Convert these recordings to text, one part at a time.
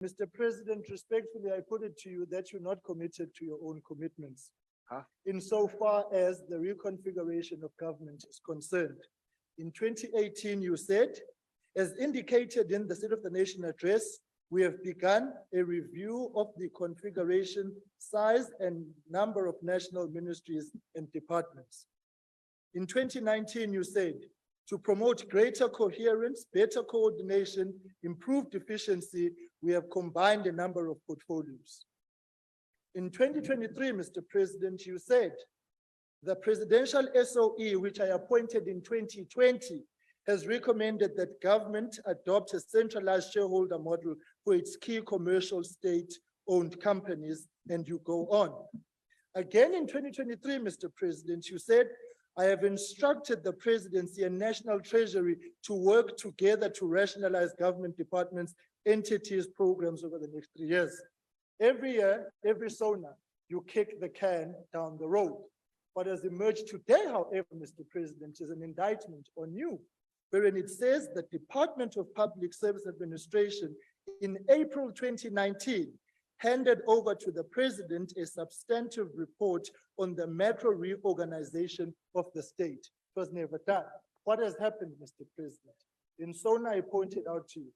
Mr. President, respectfully, I put it to you that you're not committed to your own commitments. Insofar as the reconfiguration of government is concerned. In 2018, you said, as indicated in the State of the Nation address, we have begun a review of the configuration, size, and number of national ministries and departments. In 2019, you said, to promote greater coherence, better coordination, improved efficiency, we have combined a number of portfolios. In 2023, Mr. President, you said, the presidential SOE, which I appointed in 2020, has recommended that government adopt a centralized shareholder model for its key commercial state-owned companies, and you go on. Again in 2023, Mr. President, you said, I have instructed the Presidency and National Treasury to work together to rationalize government departments, entities, programs over the next 3 years. Every year, every SONA, you kick the can down the road. What has emerged today, however, Mr. President, is an indictment on you, wherein it says the Department of Public Service Administration in April 2019 handed over to the President a substantive report on the macro reorganization of the state. It was never done. What has happened, Mr. President? In SONA, I pointed out to you,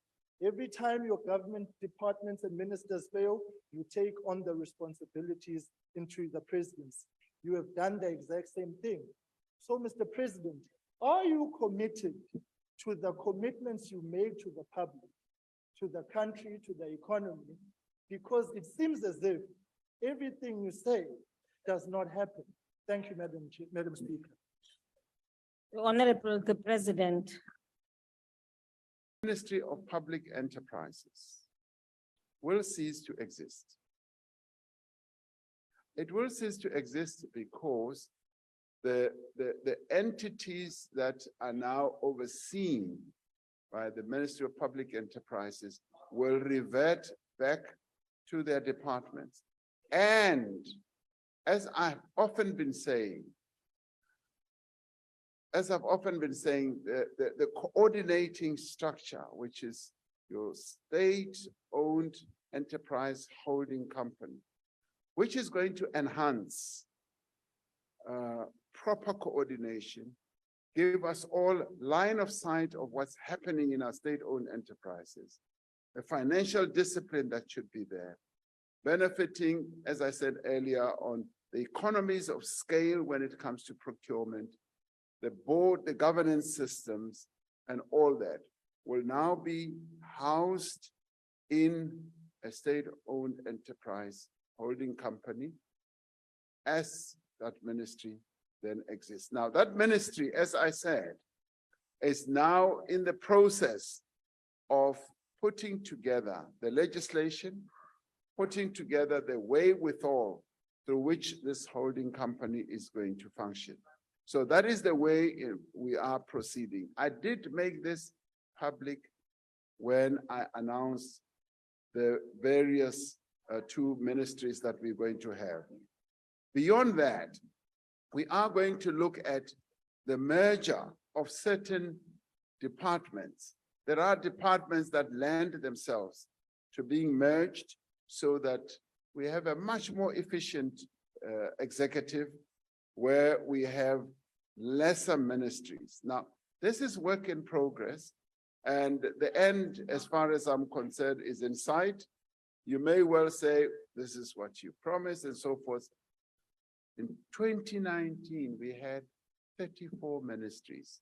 every time your government departments and ministers fail, you take on the responsibilities into the presidency. You have done the exact same thing. So, Mr. President, are you committed to the commitments you made to the public, to the country, to the economy? Because it seems as if everything you say does not happen. Thank you, Madam Speaker. Honorable the President. Ministry of Public Enterprises will cease to exist. It will cease to exist because the entities that are now overseen by the Ministry of Public Enterprises will revert back to their departments. And as I've often been saying, the coordinating structure, which is your state-owned enterprise holding company, which is going to enhance proper coordination, give us all line of sight of what's happening in our state-owned enterprises, the financial discipline that should be there, benefiting, as I said earlier, on the economies of scale when it comes to procurement, the board, the governance systems, and all that will now be housed in a state-owned enterprise holding company as that ministry then exists. Now, that ministry, as I said, is now in the process of putting together the legislation, putting together the wherewithal through which this holding company is going to function. So that is the way we are proceeding. I did make this public when I announced the various two ministries that we're going to have. Beyond that, we are going to look at the merger of certain departments. There are departments that lend themselves to being merged so that we have a much more efficient executive where we have lesser ministries. Now, this is work in progress, and the end, as far as I'm concerned, is in sight. You may well say, this is what you promised and so forth. In 2019, we had 34 ministries.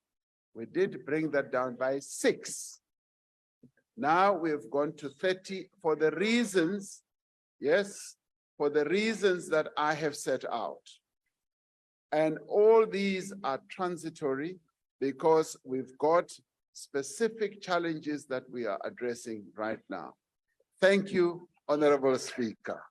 We did bring that down by 6. Now we've gone to 30 for the reasons, yes, for the reasons that I have set out. And all these are transitory because we've got specific challenges that we are addressing right now. Thank you, Honorable Speaker.